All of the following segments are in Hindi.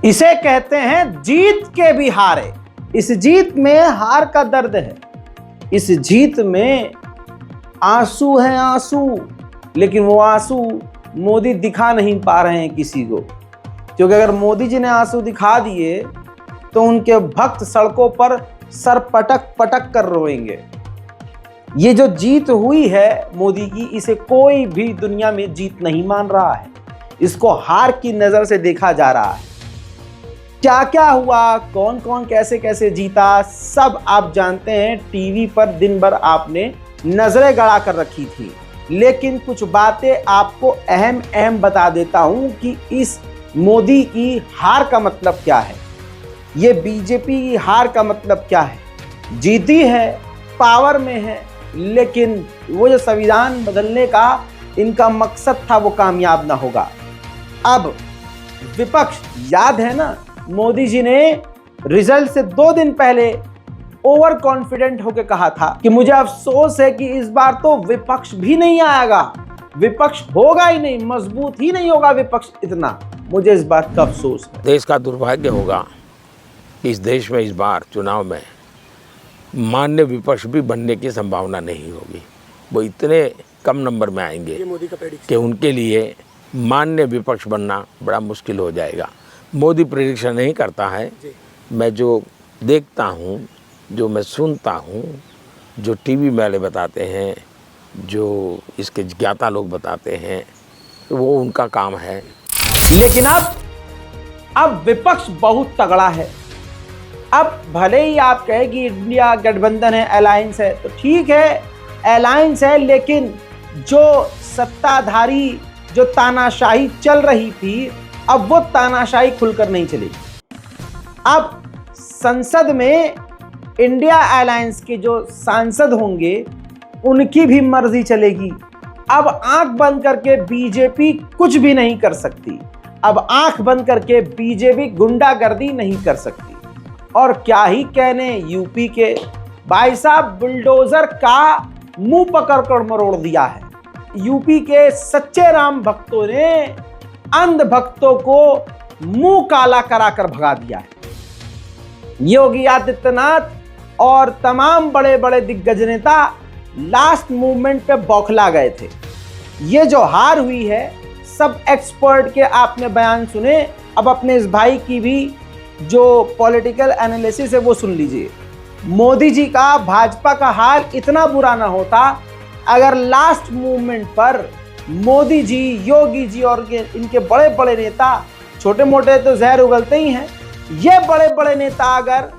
इसे कहते हैं जीत के भी हारे। इस जीत में हार का दर्द है, इस जीत में आंसू है आंसू, लेकिन वो आंसू मोदी दिखा नहीं पा रहे हैं किसी को, क्योंकि अगर मोदी जी ने आंसू दिखा दिए तो उनके भक्त सड़कों पर सर पटक पटक कर रोएंगे। ये जो जीत हुई है मोदी की, इसे कोई भी दुनिया में जीत नहीं मान रहा है, इसको हार की नजर से देखा जा रहा है। क्या क्या हुआ, कौन कौन कैसे कैसे जीता, सब आप जानते हैं। टीवी पर दिन भर आपने नजरें गड़ा कर रखी थी, लेकिन कुछ बातें आपको अहम अहम बता देता हूं कि इस मोदी की हार का मतलब क्या है, ये बीजेपी की हार का मतलब क्या है। जीती है, पावर में है, लेकिन वो जो संविधान बदलने का इनका मकसद था वो कामयाब ना होगा। अब विपक्ष, याद है ना, मोदी जी ने रिजल्ट से 2 दिन पहले ओवर कॉन्फिडेंट होकर कहा था कि मुझे अफसोस है कि इस बार तो विपक्ष भी नहीं आएगा, विपक्ष होगा ही नहीं, मजबूत ही नहीं होगा विपक्ष इतना, मुझे इस बात का अफसोस है। देश का दुर्भाग्य होगा कि इस देश में इस बार चुनाव में मान्य विपक्ष भी बनने की संभावना नहीं होगी। वो इतने कम नंबर में आएंगे कि उनके लिए मान्य विपक्ष बनना बड़ा मुश्किल हो जाएगा। मोदी प्रेडिक्शन नहीं करता है, मैं जो देखता हूँ, जो मैं सुनता हूँ, जो टीवी वाले बताते हैं, जो इसके ज्ञाता लोग बताते हैं, वो उनका काम है। लेकिन अब विपक्ष बहुत तगड़ा है। अब भले ही आप कहें कि इंडिया गठबंधन है, अलायंस है, तो ठीक है, अलायंस है, लेकिन जो सत्ताधारी जो तानाशाही चल रही थी, अब वो तानाशाही खुलकर नहीं चलेगी। अब संसद में इंडिया अलायंस के जो सांसद होंगे उनकी भी मर्जी चलेगी। अब आंख बंद करके बीजेपी कुछ भी नहीं कर सकती, अब आंख बंद करके बीजेपी गुंडागर्दी नहीं कर सकती। और क्या ही कहने यूपी के, भाई साहब बुलडोजर का मुंह पकड़कर मरोड़ दिया है। यूपी के सच्चे राम भक्तों ने अंध भक्तों को मुंह काला कराकर भगा दिया है। योगी आदित्यनाथ और तमाम बड़े बड़े दिग्गज नेता लास्ट मूवमेंट पे बौखला गए थे। ये जो हार हुई है, सब एक्सपर्ट के आपने बयान सुने, अब अपने इस भाई की भी जो पॉलिटिकल एनालिसिस है वो सुन लीजिए। मोदी जी का, भाजपा का हाल इतना बुरा ना होता अगर लास्ट मूवमेंट पर मोदी जी, योगी जी और इनके बड़े बड़े नेता, छोटे मोटे तो जहर उगलते ही हैं, ये बड़े बड़े नेता अगर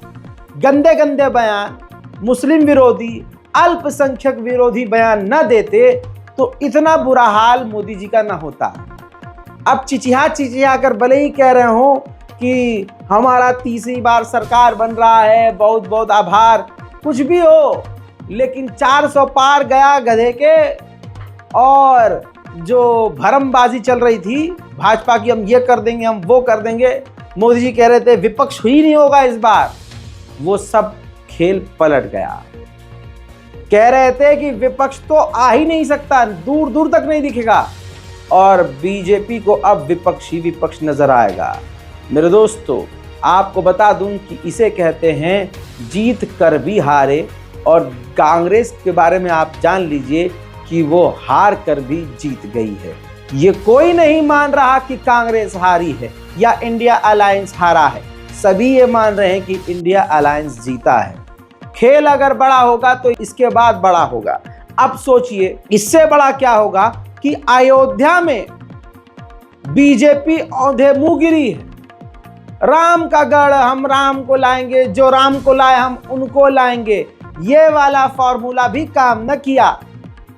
गंदे गंदे बयान, मुस्लिम विरोधी, अल्पसंख्यक विरोधी बयान न देते तो इतना बुरा हाल मोदी जी का ना होता। अब चिचिया कर भले ही कह रहे हो कि हमारा तीसरी बार सरकार बन रहा है, बहुत बहुत आभार, कुछ भी हो, लेकिन 400 पार गया गधे के। और जो भरमबाजी चल रही थी भाजपा की, हम ये कर देंगे, हम वो कर देंगे, मोदी जी कह रहे थे विपक्ष ही नहीं होगा इस बार, वो सब खेल पलट गया। कह रहे थे कि विपक्ष तो आ ही नहीं सकता, दूर दूर तक नहीं दिखेगा, और बीजेपी को अब विपक्ष ही विपक्ष नजर आएगा। मेरे दोस्तों, आपको बता दूं कि इसे कहते हैं जीत कर भी हारे, और कांग्रेस के बारे में आप जान लीजिए कि वो हार कर भी जीत गई है। ये कोई नहीं मान रहा कि कांग्रेस हारी है या इंडिया अलायंस हारा है, सभी ये मान रहे हैं कि इंडिया अलायंस जीता है। खेल अगर बड़ा होगा तो इसके बाद बड़ा होगा। अब सोचिए इससे बड़ा क्या होगा कि अयोध्या में बीजेपी औंधे मुंह गिरी है। राम का गढ़, हम राम को लाएंगे, जो राम को लाए हम उनको लाएंगे, ये वाला फॉर्मूला भी काम न किया।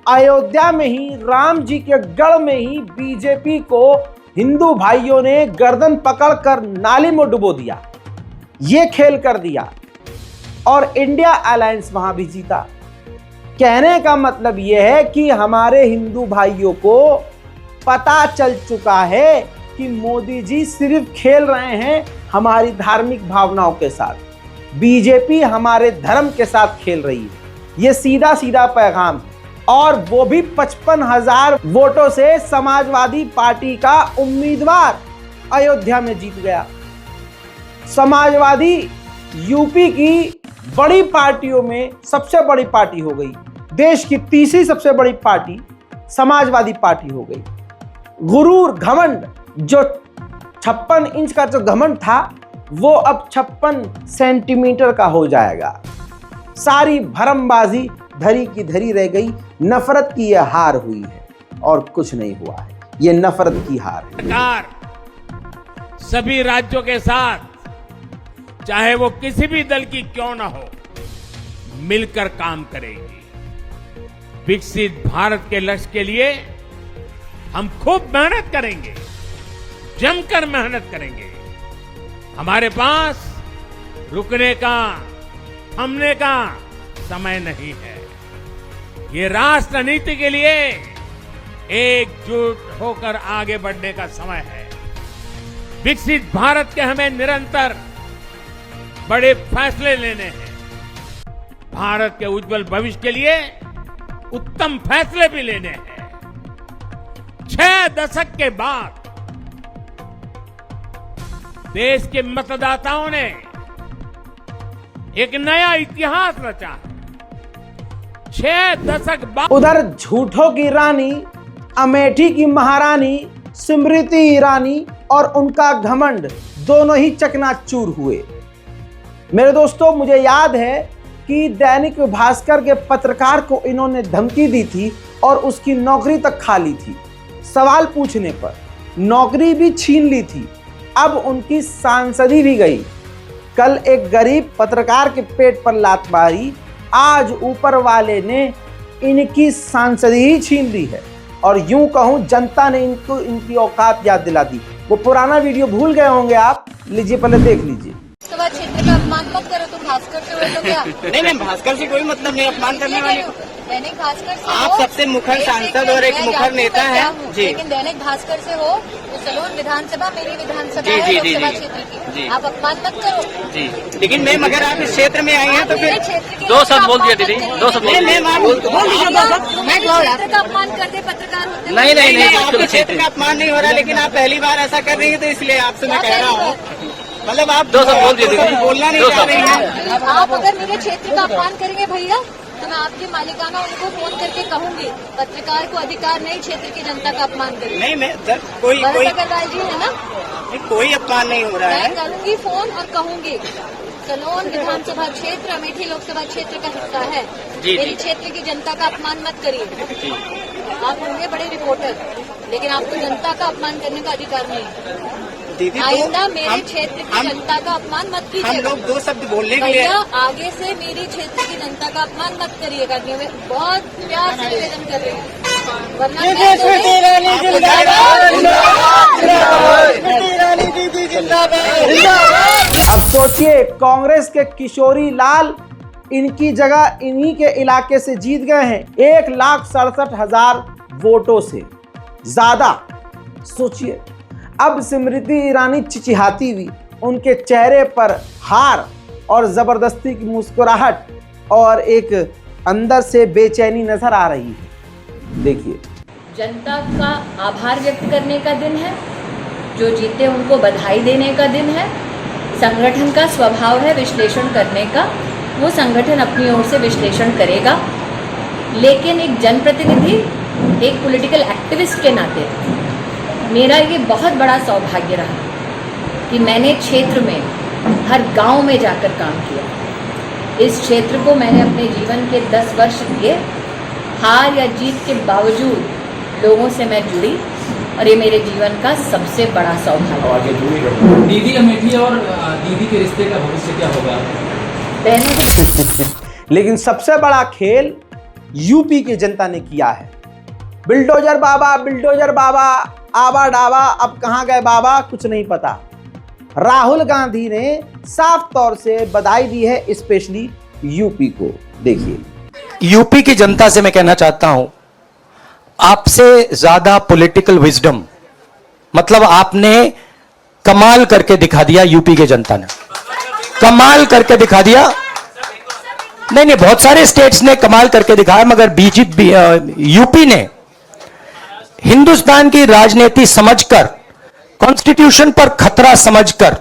अयोध्या में ही, राम जी के गढ़ में ही बीजेपी को हिंदू भाइयों ने गर्दन पकड़कर नाली में डुबो दिया, ये खेल कर दिया, और इंडिया अलायंस वहां भी जीता। कहने का मतलब यह है कि हमारे हिंदू भाइयों को पता चल चुका है कि मोदी जी सिर्फ खेल रहे हैं हमारी धार्मिक भावनाओं के साथ, बीजेपी हमारे धर्म के साथ खेल रही है। ये सीधा सीधा पैगाम है। और वो भी 55,000 वोटों से समाजवादी पार्टी का उम्मीदवार अयोध्या में जीत गया। समाजवादी यूपी की बड़ी पार्टियों में सबसे बड़ी पार्टी हो गई। देश की तीसरी सबसे बड़ी पार्टी समाजवादी पार्टी हो गई। गुरूर, घमंड, जो 56 इंच का जो घमंड था वो अब 56 सेंटीमीटर का हो जाएगा। सारी भरमबाजी धरी की धरी रह गई। नफरत की यह हार हुई है और कुछ नहीं हुआ है, ये नफरत की हार है। सरकार सभी राज्यों के साथ, चाहे वो किसी भी दल की क्यों ना हो, मिलकर काम करेगी। विकसित भारत के लक्ष्य के लिए हम खूब मेहनत करेंगे, जमकर मेहनत करेंगे। हमारे पास रुकने का, थमने का समय नहीं है। ये राष्ट्र नीति के लिए एकजुट होकर आगे बढ़ने का समय है। विकसित भारत के हमें निरंतर बड़े फैसले लेने हैं। भारत के उज्जवल भविष्य के लिए उत्तम फैसले भी लेने हैं। 6 दशक के बाद देश के मतदाताओं ने एक नया इतिहास रचा है। 6 दशक बाद उधर झूठों की रानी, अमेठी की महारानी स्मृति ईरानी और उनका घमंड दोनों ही चकनाचूर हुए। मेरे दोस्तों, मुझे याद है कि दैनिक भास्कर के पत्रकार को इन्होंने धमकी दी थी और उसकी नौकरी तक खा ली थी। सवाल पूछने पर नौकरी भी छीन ली थी। अब उनकी सांसदी भी गई। कल एक गरीब पत्रकार के पेट पर लात मारी, आज ऊपर वाले ने इनकी सांसदी ही छीन ली है। और यूं कहूं, जनता ने इनको इनकी औकात याद दिला दी। वो पुराना वीडियो भूल गए होंगे आप, लीजिए पहले देख लीजिए। लोकसभा क्षेत्र का अपमान मत करो, तुम भास्कर से हो तो क्या? नहीं मैम, भास्कर से कोई मतलब नहीं अपमान करने वाली। दैनिक भास्कर से आप हो, सबसे मुखर सांसद और एक मुखर नेता है जी। लेकिन दैनिक भास्कर से हो तो सलोन विधानसभा मेरी विधानसभा जी, है, जी, जी, लोकसभा जी, क्षेत्र जी। की। आप अपमान मत करो जी। लेकिन मैम, अगर आप इस क्षेत्र में आई हैं तो फिर दो शब्द बोल दिया दीदी, 2 शब्द बोल दिया। क्षेत्र का अपमान कर दे पत्रकार होते हुए। नहीं, आपके क्षेत्र का अपमान नहीं हो रहा, लेकिन आप पहली बार ऐसा कर रही है तो इसलिए आपसे मैं कह रहा हूँ। मतलब आप 2 शब्द बोल दिए, बोलना नहीं चाह रही हैं। आप अगर मेरे क्षेत्र का अपमान करेंगे भैया तो मैं आपकी मालिकाना उनको फोन करके कहूंगी, पत्रकार को अधिकार नहीं क्षेत्र की जनता का अपमान करें। नहीं, मैं कोई अग्रवाल जी है ना, कोई अपमान नहीं हो रहा है। मैं करूंगी फोन और कहूंगी सलोन विधानसभा क्षेत्र अमेठी लोकसभा क्षेत्र का हिस्सा है। मेरी क्षेत्र की जनता का अपमान मत करिए। आप होंगे बड़े रिपोर्टर, लेकिन आपको जनता का अपमान करने का अधिकार नहीं। दीदी, आइंदा मेरे क्षेत्र की जनता का अपमान मत कीजिए। हम लोग 2 शब्द बोलने के लिए। भैया आगे से मेरी क्षेत्र की जनता का अपमान मत करिएगा। मैं बहुत प्यार से निवेदन कर रही हूँ, वरना अब सोचिए, कांग्रेस के किशोरी लाल इनकी जगह इन्हीं के इलाके से जीत गए हैं 1,67,000 वोटों से ज्यादा। सोचिए, अब स्मृति ईरानी चिचिहाती हुई, उनके चेहरे पर हार और जबरदस्ती की मुस्कुराहट और एक अंदर से बेचैनी नजर आ रही है। देखिए, जनता का आभार व्यक्त करने का दिन है, जो जीते उनको बधाई देने का दिन है। संगठन का स्वभाव है विश्लेषण करने का, वो संगठन अपनी ओर से विश्लेषण करेगा। लेकिन एक जनप्रतिनिधि, एक पॉलिटिकल एक्टिविस्ट के नाते मेरा ये बहुत बड़ा सौभाग्य रहा कि मैंने क्षेत्र में हर गांव में जाकर काम किया। इस क्षेत्र को मैंने अपने जीवन के 10 वर्ष दिए। हार या जीत के बावजूद लोगों से मैं जुड़ी और ये मेरे जीवन का सबसे बड़ा सौभाग्य। दीदी अमेठी और दीदी के रिश्ते का भविष्य क्या होगा? लेकिन सबसे बड़ा खेल यूपी की जनता ने किया है। बिल्डोजर बाबा आबा डाबा, अब कहाँ गए बाबा कुछ नहीं पता। राहुल गांधी ने साफ तौर से बधाई दी है स्पेशली यूपी को। देखिए, यूपी की जनता से मैं कहना चाहता हूं, आपसे ज्यादा पॉलिटिकल विजडम, मतलब आपने कमाल करके दिखा दिया। यूपी की जनता ने कमाल करके दिखा दिया। नहीं, बहुत सारे स्टेट्स ने कमाल करके दिखाया, मगर बीजेपी यूपी ने हिंदुस्तान की राजनीति समझकर, कॉन्स्टिट्यूशन पर खतरा समझकर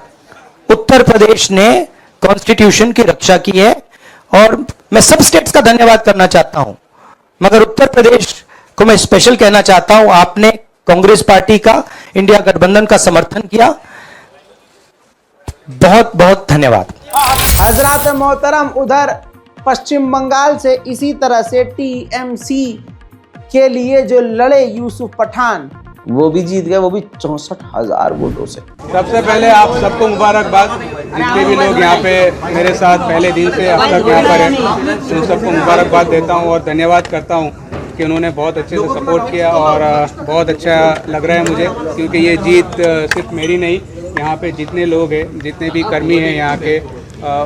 उत्तर प्रदेश ने कॉन्स्टिट्यूशन की रक्षा की है और मैं सब स्टेट्स का धन्यवाद करना चाहता हूं, मगर उत्तर प्रदेश को मैं स्पेशल कहना चाहता हूं, आपने कांग्रेस पार्टी का, इंडिया गठबंधन का समर्थन किया। बहुत बहुत धन्यवाद। हजरात मोहतरम, उधर पश्चिम बंगाल से इसी तरह से टीएमसी के लिए जो लड़े यूसुफ पठान, वो भी जीत गए, वो भी 64,000 वोटों से। सबसे पहले आप सबको मुबारकबाद, जितने भी लोग यहाँ पे मेरे साथ पहले दिन से अब तक यहाँ पर हैं, उन सबको मुबारकबाद देता हूँ और धन्यवाद करता हूँ कि उन्होंने बहुत अच्छे से सपोर्ट किया और बहुत अच्छा लग रहा है मुझे, क्योंकि ये जीत सिर्फ मेरी नहीं, यहाँ पे जितने लोग हैं, जितने भी कर्मी हैं यहाँ के,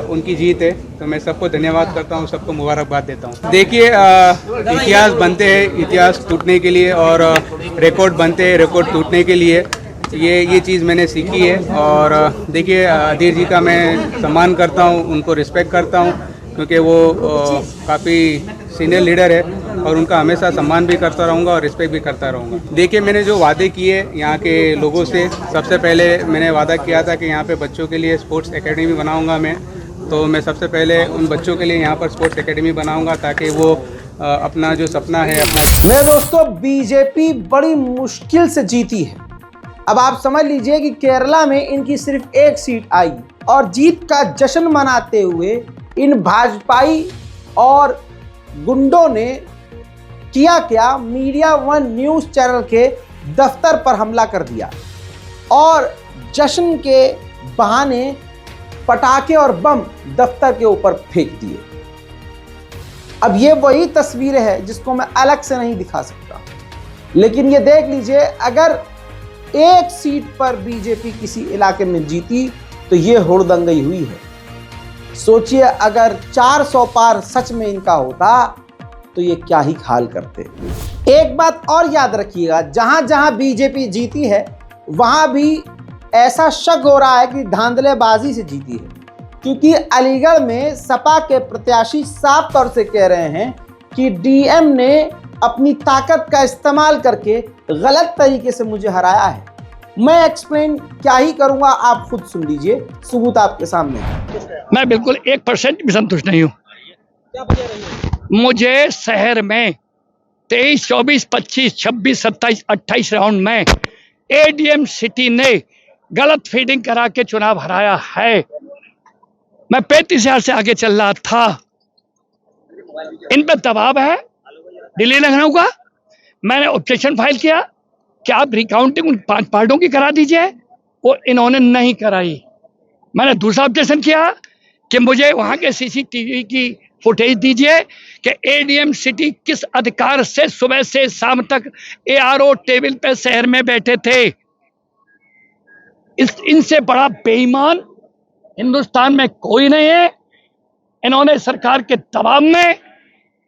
उनकी जीत है। तो मैं सबको धन्यवाद करता हूँ, सबको मुबारकबाद देता हूँ। देखिए, इतिहास बनते हैं इतिहास टूटने के लिए और रिकॉर्ड बनते हैं रिकॉर्ड टूटने के लिए। ये चीज़ मैंने सीखी है और देखिए, अधीर जी का मैं सम्मान करता हूँ, उनको रिस्पेक्ट करता हूँ, क्योंकि वो काफ़ी सीनियर लीडर है और उनका हमेशा सम्मान भी करता रहूँगा और रिस्पेक्ट भी करता रहूँगा। देखिए, मैंने जो वादे किए यहाँ के लोगों से, सबसे पहले मैंने वादा किया था कि यहाँ पे बच्चों के लिए स्पोर्ट्स एकेडमी बनाऊँगा मैं, तो मैं सबसे पहले उन बच्चों के लिए यहाँ पर स्पोर्ट्स एकेडमी बनाऊँगा ताकि वो अपना जो सपना है अपना। मेरे दोस्तों, बीजेपी बड़ी मुश्किल से जीती है। अब आप समझ लीजिए कि केरला में इनकी सिर्फ एक सीट आई और जीत का जश्न मनाते हुए इन भाजपाई और गुंडों ने किया क्या, मीडिया वन न्यूज़ चैनल के दफ्तर पर हमला कर दिया और जश्न के बहाने पटाखे और बम दफ्तर के ऊपर फेंक दिए। अब ये वही तस्वीरें हैं जिसको मैं अलग से नहीं दिखा सकता, लेकिन ये देख लीजिए, अगर एक सीट पर बीजेपी किसी इलाके में जीती तो ये हुड़दंगई हुई है। सोचिए, अगर 400 पार सच में इनका होता तो ये क्या ही हाल करते। एक बात और याद रखिएगा, जहां जहां बीजेपी जीती है वहां भी ऐसा शक हो रहा है कि धांधलेबाजी से जीती है, क्योंकि अलीगढ़ में सपा के प्रत्याशी साफ तौर से कह रहे हैं कि डीएम ने अपनी ताकत का इस्तेमाल करके गलत तरीके से मुझे हराया है। मैं एक्सप्लेन क्या ही करूंगा, आप खुद सुन लीजिए, सबूत आपके सामने है। मैं बिल्कुल 1% भी संतुष्ट नहीं हूँ। मुझे शहर में 23, 24, 25, 26, 27, 28 राउंड में एडीएम सिटी ने गलत फीडिंग करा के चुनाव हराया है। मैं 35,000 से आगे चल रहा था। इन पर दबाव है दिल्ली लखनऊ का। मैंने ऑब्जेक्शन फाइल किया कि आप रिकाउंटिंग उन 5 पार्टों की करा दीजिए, वो इन्होंने नहीं कराई। मैंने दूसरा ऑब्जेक्शन किया कि मुझे वहां के सीसीटीवी की फुटेज दीजिए कि एडीएम सिटी किस अधिकार से सुबह से शाम तक एआरओ टेबल पे शहर में बैठे थे। इनसे बड़ा बेईमान हिंदुस्तान में कोई नहीं है। इन्होंने सरकार के दबाव में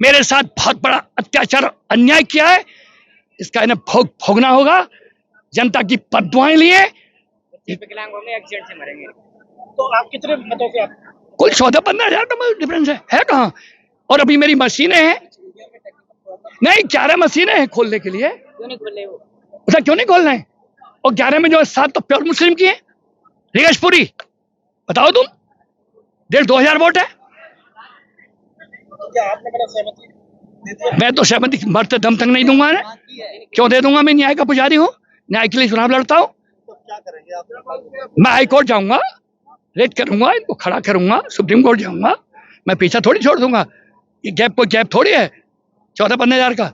मेरे साथ बहुत बड़ा अत्याचार अन्याय किया है। इसका इन्हें भोगना होगा। जनता की बददुआएं लिए विकलांग होंगे, एक्सीडेंट से मरेंगे। तो आप कितने मतों से? कुल 14-15 हज़ार डिफरेंस है कहाँ? और अभी मेरी मशीनें हैं, नहीं 11 मशीनें हैं खोलने के लिए। क्यों नहीं खोल रहे हो? उसे क्यों नहीं खोल रहे? और 11 में जो 7 तो प्योर मुस्लिम की है। रिगेशपुरी बताओ तुम, 1,500 वोट है। क्या आपने मेरा सहमति? मैं तो सहमति मरते दम तक नहीं दूंगा ना। क्यों दे दूंगा? मैं न्याय का पुजारी हूँ, न्याय के लिए चुनाव लड़ता हूँ। मैं हाई कोर्ट जाऊंगा, रेड करूंगा, इनको खड़ा करूंगा, सुप्रीम कोर्ट जाऊंगा। मैं पीछा थोड़ी छोड़ दूंगा। ये गैप कोई गैप थोड़ी है 14-15 हज़ार का।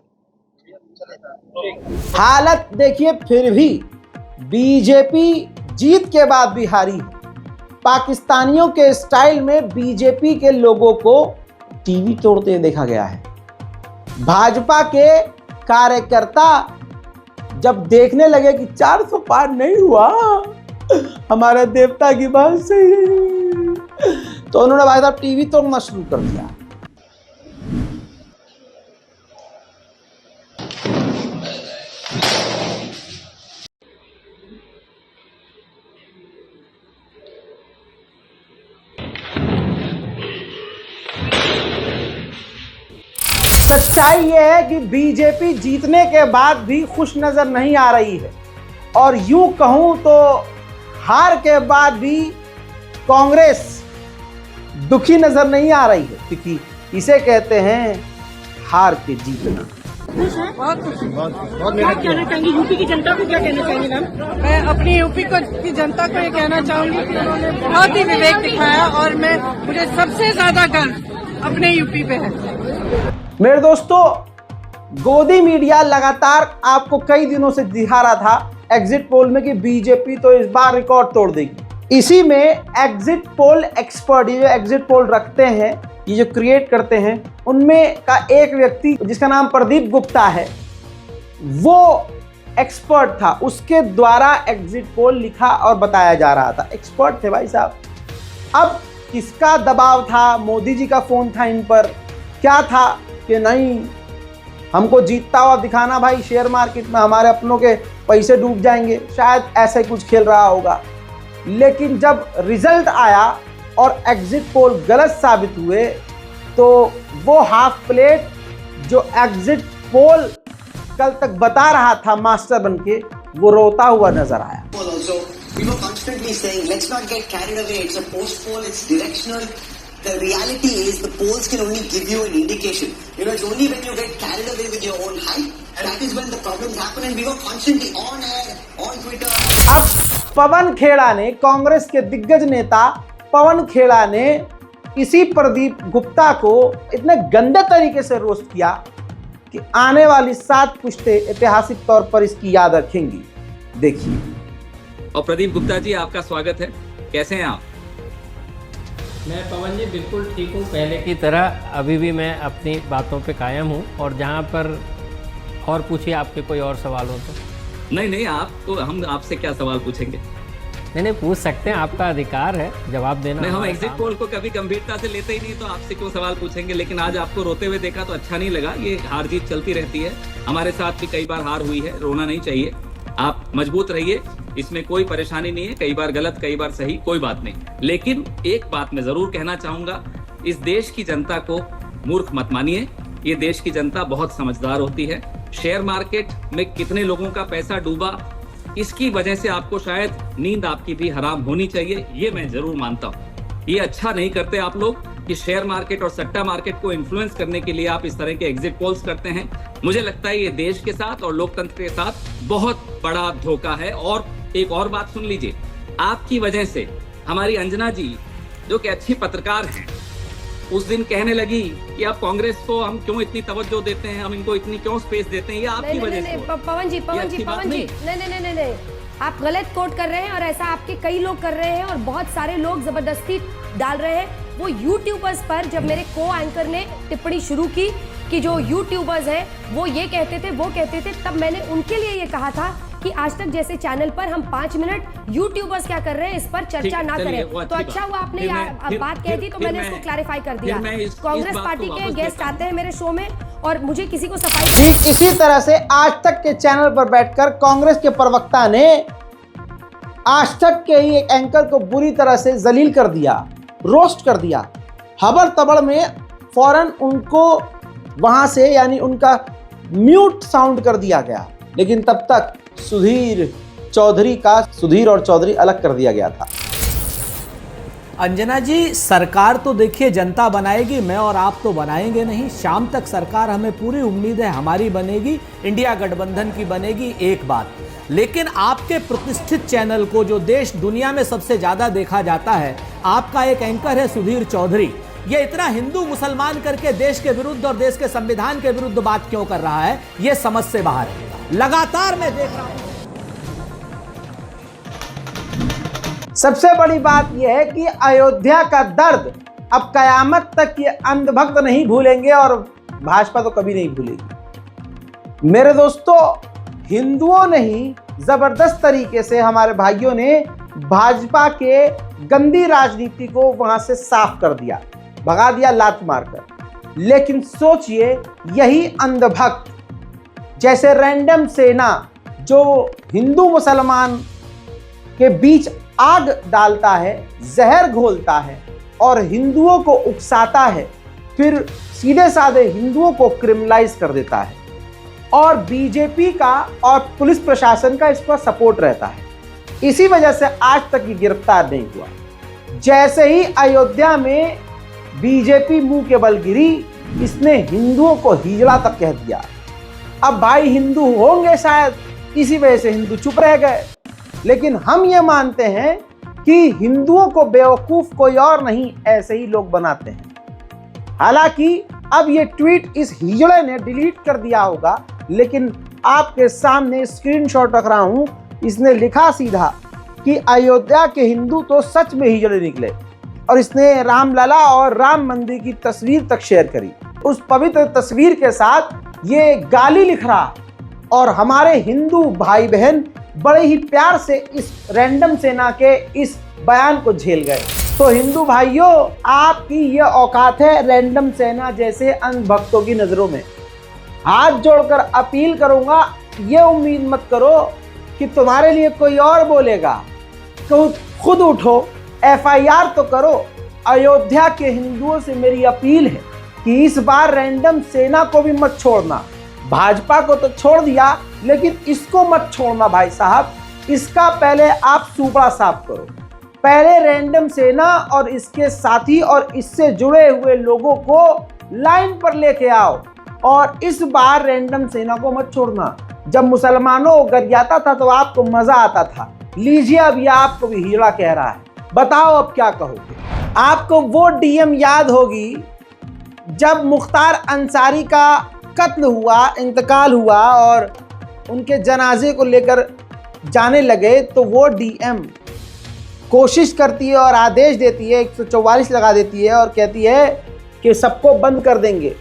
हालत देखिए, फिर भी बीजेपी जीत के बाद भी हारी। पाकिस्तानियों के स्टाइल में बीजेपी के लोगों को टीवी तोड़ते देखा गया है। भाजपा के कार्यकर्ता जब देखने लगे कि 400 पार नहीं हुआ, हमारे देवता की बात सही है, तो उन्होंने भाई साहब टीवी तोड़ना शुरू कर दिया। सच्चाई यह है कि बीजेपी जीतने के बाद भी खुश नजर नहीं आ रही है, और यूं कहूं तो हार के बाद भी कांग्रेस दुखी नजर नहीं आ रही है, क्योंकि इसे कहते हैं हार के जीतना। बहुत कहना चाहेंगी यूपी की जनता को, क्या कहना चाहेंगी मैम? मैं अपनी यूपी की जनता को ये कहना चाहूंगी कि उन्होंने बहुत ही विवेक दिखाया और मुझे सबसे ज्यादा गर्व अपने यूपी पे है। मेरे दोस्तों, गोदी मीडिया लगातार आपको कई दिनों से दिखा रहा था एग्जिट पोल में कि बीजेपी तो इस बार रिकॉर्ड तोड़ देगी। इसी में एग्जिट पोल एक्सपर्ट, ये जो एग्जिट पोल रखते हैं, ये जो क्रिएट करते हैं, उनमें का एक व्यक्ति जिसका नाम प्रदीप गुप्ता है, वो एक्सपर्ट था। उसके द्वारा एग्जिट पोल लिखा और बताया जा रहा था। एक्सपर्ट थे भाई साहब। अब किसका दबाव था? मोदी जी का फोन था इन पर? क्या था कि नहीं हमको जीतता हुआ दिखाना भाई, शेयर मार्केट में हमारे अपनों के पैसे डूब जाएंगे, शायद ऐसे कुछ खेल रहा होगा। लेकिन जब रिजल्ट आया और एग्जिट पोल गलत साबित हुए, तो वो हाफ प्लेट जो एग्जिट पोल कल तक बता रहा था मास्टर बनके, वो रोता हुआ नजर आया। We were constantly saying, let's not get carried away. It's a post poll. It's directional. The reality is, the polls can only give you an indication. It's only when you get carried away with your own hype, that is when the problems happen. And we were constantly on air, on Twitter. अब पवन खेड़ा ने, कांग्रेस के दिग्गज नेता पवन खेड़ा ने इसी प्रदीप गुप्ता को इतने गंदे तरीके से रोस्ट किया कि आने वाली 7 पुश्तें ऐतिहासिक तौर पर इसकी याद रखेंगी। देखिए। और प्रदीप गुप्ता जी, आपका स्वागत है। कैसे हैं आप? मैं पवन जी बिल्कुल ठीक हूँ, पहले की तरह अभी भी मैं अपनी बातों पे कायम हूँ। और जहाँ पर और पूछिए, आपके कोई और सवाल हो तो। नहीं, आप तो हम आपसे क्या सवाल पूछेंगे? नहीं, पूछ सकते हैं, आपका अधिकार है जवाब देना। नहीं, हम एग्जिट पोल को कभी गंभीरता से लेते ही नहीं, तो आपसे क्यों सवाल पूछेंगे। लेकिन आज आपको रोते हुए देखा तो अच्छा नहीं लगा। ये हार जीत चलती रहती है, हमारे साथ भी कई बार हार हुई है, रोना नहीं चाहिए। आप मजबूत रहिए, इसमें कोई परेशानी नहीं है। कई बार गलत, कई बार सही, कोई बात नहीं। लेकिन एक बात मैं जरूर कहना चाहूंगा, इस देश की जनता को मूर्ख मत मानिए। ये देश की जनता बहुत समझदार होती है। शेयर मार्केट में कितने लोगों का पैसा डूबा, इसकी वजह से आपको शायद नींद आपकी भी हराम होनी चाहिए, ये मैं जरूर मानता हूँ। ये अच्छा नहीं करते आप लोग कि शेयर मार्केट और सट्टा मार्केट को इन्फ्लुएंस करने के लिए आप इस तरह के एग्जिट पोल्स करते हैं। मुझे लगता है ये देश के साथ और लोकतंत्र के साथ बहुत बड़ा धोखा है। और एक और बात सुन लीजिए, आपकी वजह से हमारी अंजना जी, जो कि अच्छी पत्रकार हैं, उस दिन कहने लगी कि आप कांग्रेस को हम क्यों इतनी तवज्जो देते हैं, हम इनको इतनी क्यों स्पेस देते हैं, ये आपकी वजह से। पवन जी नहीं, आप गलत कोट कर रहे हैं और ऐसा आपके कई लोग कर रहे हैं और बहुत सारे लोग जबरदस्ती डाल रहे हैं। वो यूट्यूबर्स पर जब मेरे को एंकर ने टिप्पणी शुरू की कि जो यूट्यूबर्स हैं वो ये कहते थे, वो कहते थे, तब मैंने उनके लिए ये कहा था कि आज तक जैसे चैनल पर हम 5 मिनट यूट्यूबर्स क्या कर रहे हैं इस पर चर्चा ना करें। तो अच्छा हुआ आपने बात कह दी, तो मैंने उसको क्लैरिफाई कर दिया। कांग्रेस पार्टी के गेस्ट आते हैं मेरे शो में और मुझे किसी को सफाई। ठीक इसी तरह से आज तक के चैनल पर बैठकर कांग्रेस के प्रवक्ता ने आज तक के ही एक एंकर को बुरी तरह से जलील कर दिया, रोस्ट कर दिया। हबर तबड़ में फौरन उनको वहां से, यानी उनका म्यूट साउंड कर दिया गया। लेकिन तब तक सुधीर चौधरी का सुधीर और चौधरी अलग कर दिया गया था। अंजना जी, सरकार तो देखिए जनता बनाएगी, मैं और आप तो बनाएंगे नहीं। शाम तक सरकार, हमें पूरी उम्मीद है हमारी बनेगी, इंडिया गठबंधन की बनेगी, एक बात। लेकिन आपके प्रतिष्ठित चैनल को, जो देश दुनिया में सबसे ज्यादा देखा जाता है, आपका एक एंकर है सुधीर चौधरी, ये इतना हिंदू मुसलमान करके देश के विरुद्ध और देश के संविधान के विरुद्ध बात क्यों कर रहा है, ये समझ से बाहर है। लगातार मैं देख रहा हूं। सबसे बड़ी बात यह है कि अयोध्या का दर्द अब कयामत तक ये अंधभक्त नहीं भूलेंगे और भाजपा तो कभी नहीं भूलेगी। मेरे दोस्तों, हिंदुओं ने ही जबरदस्त तरीके से, हमारे भाइयों ने भाजपा के गंदी राजनीति को वहां से साफ कर दिया, भगा दिया लात मारकर। लेकिन सोचिए, यही अंधभक्त जैसे रैंडम सेना जो हिंदू मुसलमान के बीच आग डालता है, जहर घोलता है और हिंदुओं को उकसाता है, फिर सीधे साधे हिंदुओं को क्रिमिनलाइज कर देता है, और बीजेपी का और पुलिस प्रशासन का इस पर सपोर्ट रहता है। इसी वजह से आज तक ये गिरफ्तार नहीं हुआ। जैसे ही अयोध्या में बीजेपी मुंह के बल गिरी, इसने हिंदुओं को हिजड़ा तक कह दिया। अब भाई हिंदू होंगे शायद, इसी वजह से हिंदू चुप रह गए। लेकिन हम ये मानते हैं कि हिंदुओं को बेवकूफ कोई और नहीं, ऐसे ही लोग बनाते हैं। हालांकि अब ये ट्वीट इस हिजड़े ने डिलीट कर दिया होगा, लेकिन आपके सामने स्क्रीनशॉट रख रहा हूं। इसने लिखा सीधा कि अयोध्या के हिंदू तो सच में हिजड़े निकले, और इसने रामलला और राम मंदिर की तस्वीर तक शेयर करी। उस पवित्र तस्वीर के साथ ये गाली लिख रहा, और हमारे हिंदू भाई बहन बड़े ही प्यार से इस रैंडम सेना के इस बयान को झेल गए। तो हिंदू भाइयों, आपकी ये औकात है रैंडम सेना जैसे अंधभक्तों की नजरों में। हाथ जोड़कर अपील करूंगा, ये उम्मीद मत करो कि तुम्हारे लिए कोई और बोलेगा। तो खुद उठो, FIR तो करो। अयोध्या के हिंदुओं से मेरी अपील है कि इस बार रैंडम सेना को भी मत छोड़ना। भाजपा को तो छोड़ दिया, लेकिन इसको मत छोड़ना भाई साहब। इसका पहले आप सूपड़ा साफ करो। पहले रैंडम सेना और इसके साथी और इससे जुड़े हुए लोगों को लाइन पर लेके आओ, और इस बार रैंडम सेना को मत छोड़ना। जब मुसलमानों को गरियाता था तो आपको मजा आता था, लीजिए अब ये आपको भी हिजड़ा कह रहा है। बताओ अब क्या कहोगे। आपको वो DM याद होगी जब मुख्तार अंसारी का कत्ल हुआ, इंतकाल हुआ और उनके जनाजे को लेकर जाने लगे, तो वो DM कोशिश करती है और आदेश देती है, 144 लगा देती है और कहती है कि सबको बंद कर देंगे,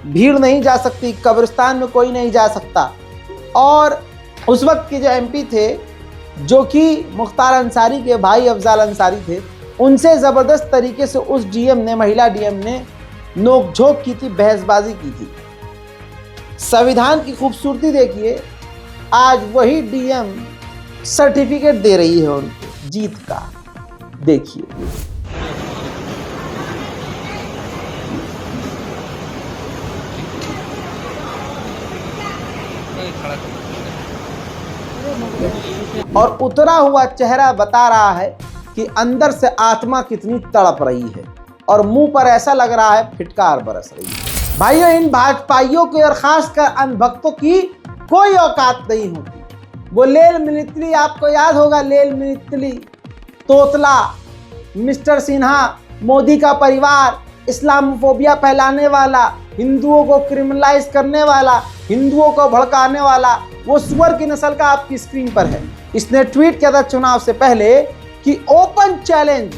भीड़ नहीं जा सकती, कब्रिस्तान में कोई नहीं जा सकता। और उस वक्त के जो MP थे, जो कि मुख्तार अंसारी के भाई अफजाल अंसारी थे, उनसे ज़बरदस्त तरीके से उस DM ने, महिला DM ने नोकझोंक की थी, बहसबाजी की थी। संविधान की खूबसूरती देखिए, आज वही DM सर्टिफिकेट दे रही है उनको जीत का। देखिए और उतरा हुआ चेहरा बता रहा है कि अंदर से आत्मा कितनी तड़प रही है, और मुंह पर ऐसा लग रहा है फिटकार बरस रही है। भाइयों, इन भाजपाइयों की और खासकर अंधभक्तों की कोई औकात नहीं होती। वो लेल मिनित्री, आपको याद होगा लेल मिनित्री, तोतला, मिस्टर सिन्हा, मोदी का परिवार, इस्लामोफोबिया फैलाने वाला, हिंदुओं को क्रिमिनलाइज करने वाला, हिंदुओं को भड़काने वाला, वो सुअर की नस्ल का आपकी स्क्रीन पर है। इसने ट्वीट किया था चुनाव से पहले कि ओपन चैलेंज,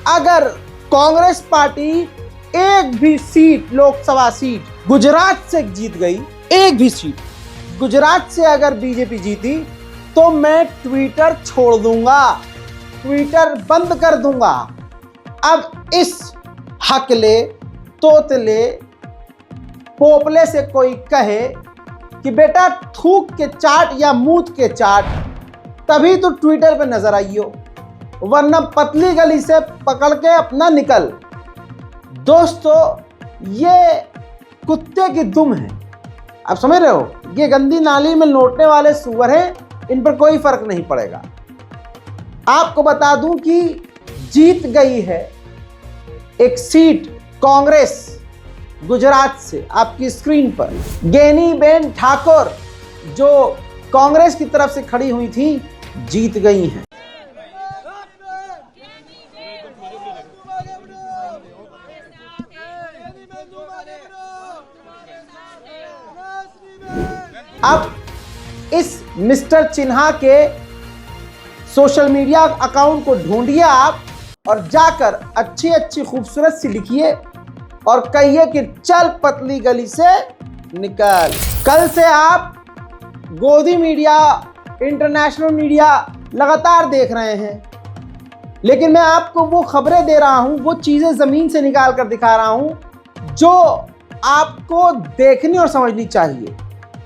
अगर कांग्रेस पार्टी एक भी सीट, लोकसभा सीट गुजरात से जीत गई, एक भी सीट गुजरात से अगर बीजेपी जीती, तो मैं ट्विटर छोड़ दूंगा, ट्विटर बंद कर दूंगा। अब इस हकले, तोतले, पोपले से कोई कहे कि बेटा थूक के चाट या मूत के चाट, तभी तो ट्विटर पे नजर आइयो, वरना पतली गली से पकड़ के अपना निकल। दोस्तों, ये कुत्ते की दुम है, आप समझ रहे हो? ये गंदी नाली में लौटने वाले सुअर हैं, इन पर कोई फर्क नहीं पड़ेगा। आपको बता दूं कि जीत गई है एक सीट कांग्रेस गुजरात से, आपकी स्क्रीन पर गेनीबेन ठाकुर जो कांग्रेस की तरफ से खड़ी हुई थी, जीत गई हैं। अब इस मिस्टर सिन्हा के सोशल मीडिया अकाउंट को ढूंढिए आप, और जाकर अच्छी अच्छी खूबसूरत सी लिखिए और कहिए कि चल पतली गली से निकल। कल से आप गोदी मीडिया, इंटरनेशनल मीडिया लगातार देख रहे हैं, लेकिन मैं आपको वो खबरें दे रहा हूं, वो चीज़ें ज़मीन से निकाल कर दिखा रहा हूं जो आपको देखनी और समझनी चाहिए।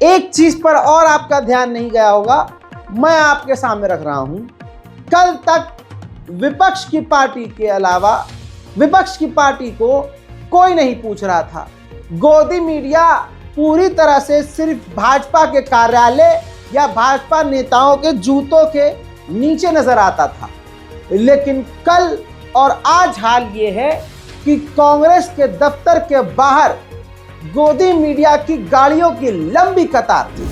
एक चीज़ पर और आपका ध्यान नहीं गया होगा, मैं आपके सामने रख रहा हूं। कल तक विपक्ष की पार्टी के अलावा विपक्ष की पार्टी को कोई नहीं पूछ रहा था। गोदी मीडिया पूरी तरह से सिर्फ भाजपा के कार्यालय या भाजपा नेताओं के जूतों के नीचे नजर आता था, लेकिन कल और आज हाल ये है कि कांग्रेस के दफ्तर के बाहर गोदी मीडिया की गाड़ियों की लंबी कतार थी।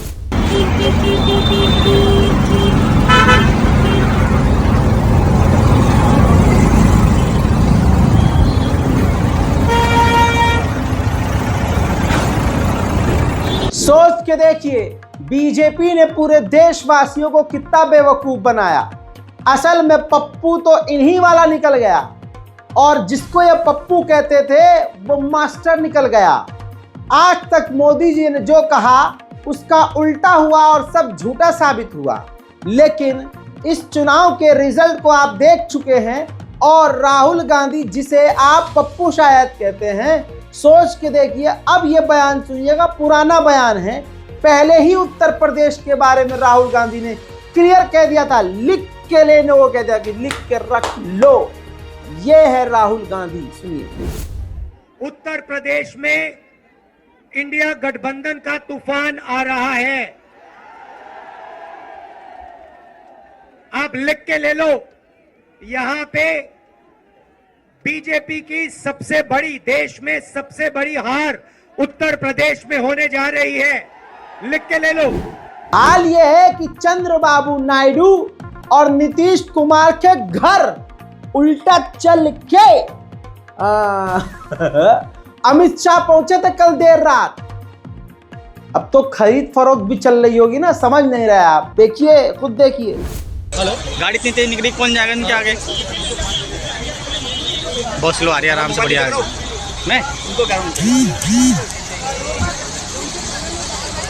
सोच के देखिए, बीजेपी ने पूरे देशवासियों को कितना बेवकूफ बनाया। असल में पप्पू तो इन्हीं वाला निकल गया और जिसको ये पप्पू कहते थे वो मास्टर निकल गया। आज तक मोदी जी ने जो कहा उसका उल्टा हुआ और सब झूठा साबित हुआ। लेकिन इस चुनाव के रिजल्ट को आप देख चुके हैं और राहुल गांधी, जिसे आप पप्पू शायद कहते हैं, सोच के देखिए। अब ये बयान सुनिएगा, पुराना बयान है। पहले ही उत्तर प्रदेश के बारे में राहुल गांधी ने क्लियर कह दिया था, लिख के लेने को कह दिया कि लिख के रख लो। ये है राहुल गांधी, सुनिए। उत्तर प्रदेश में इंडिया गठबंधन का तूफान आ रहा है। आप लिख के ले लो, यहां पे बीजेपी की सबसे बड़ी, देश में सबसे बड़ी हार उत्तर प्रदेश में होने जा रही है। लिख के ले लो। हाल ये है कि चंद्रबाबू नायडू और नीतीश कुमार के घर उल्टा चल के अमित शाह पहुंचे थे कल देर रात। अब तो खरीद फरोख्त भी चल रही होगी ना, समझ नहीं रहे आप। देखिए, खुद देखिए। हेलो, गाड़ी इतनी तेज निकली, कौन जाएगा इनके आगे? बहुत स्लो आ रही है, आराम से, बढ़िया। मैं उनको कह रहा हूँ,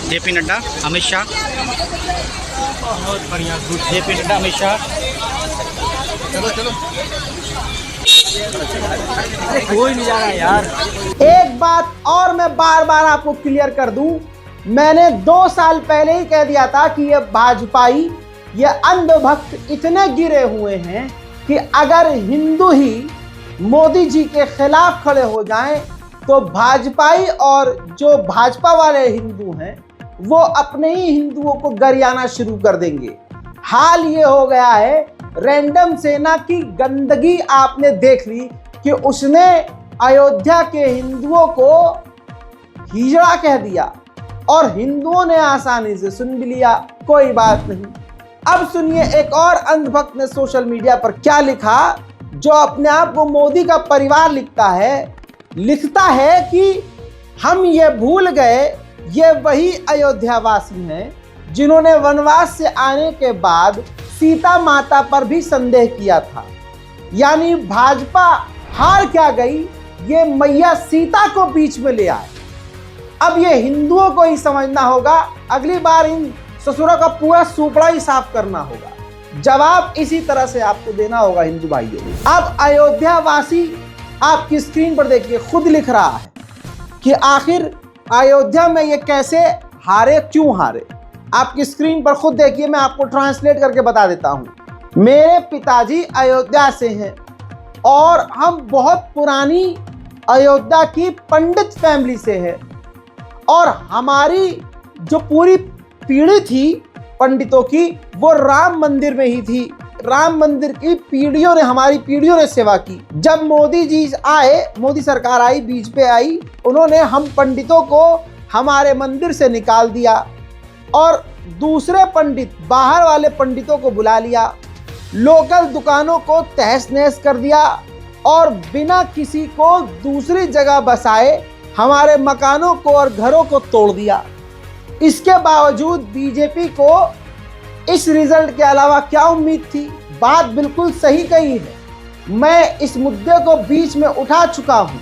जेपी नड्डा, अमित शाह, बहुत बढ़िया। जेपी नड्डा, अमित शाह, चलो चलो। कोई नहीं जा रहा यार। एक बात और मैं बार बार आपको क्लियर कर दूं, मैंने 2 साल पहले ही कह दिया था कि ये भाजपाई, ये अंधभक्त इतने गिरे हुए हैं कि अगर हिंदू ही मोदी जी के खिलाफ खड़े हो जाएं तो भाजपाई और जो भाजपा वाले हिंदू हैं वो अपने ही हिंदुओं को गरियाना शुरू कर देंगे। हाल ये हो गया है, रैंडम सेना की गंदगी आपने देख ली कि उसने अयोध्या के हिंदुओं को हिजड़ा कह दिया और हिंदुओं ने आसानी से सुन भी लिया, कोई बात नहीं। अब सुनिए, एक और अंधभक्त ने सोशल मीडिया पर क्या लिखा, जो अपने आप को मोदी का परिवार लिखता है कि हम ये भूल गए, ये वही अयोध्यावासी हैं जिन्होंने वनवास से आने के बाद सीता माता पर भी संदेह किया था। यानी भाजपा हार क्या गई, ये मैया सीता को बीच में ले आए। अब ये हिंदुओं को ही समझना होगा, अगली बार इन ससुरों का पूरा सुपड़ा ही साफ करना होगा। जवाब इसी तरह से आपको देना होगा हिंदू भाइयों। अब अयोध्यावासी आपकी स्क्रीन पर देखिए, खुद लिख रहा है कि आखिर अयोध्या में ये कैसे हारे, क्यों हारे। आपकी स्क्रीन पर खुद देखिए, मैं आपको ट्रांसलेट करके बता देता हूं। मेरे पिताजी अयोध्या से हैं और हम बहुत पुरानी अयोध्या की पंडित फैमिली से हैं और हमारी जो पूरी पीढ़ी थी पंडितों की वो राम मंदिर में ही थी। राम मंदिर की हमारी पीढ़ियों ने सेवा की। जब मोदी जी आए, मोदी सरकार आई, बीच पे आई, उन्होंने हम पंडितों को हमारे मंदिर से निकाल दिया और दूसरे पंडित, बाहर वाले पंडितों को बुला लिया, लोकल दुकानों को तहस नहस कर दिया और बिना किसी को दूसरी जगह बसाए हमारे मकानों को और घरों को तोड़ दिया। इसके बावजूद बीजेपी को इस रिजल्ट के अलावा क्या उम्मीद थी? बात बिल्कुल सही कही है। मैं इस मुद्दे को बीच में उठा चुका हूं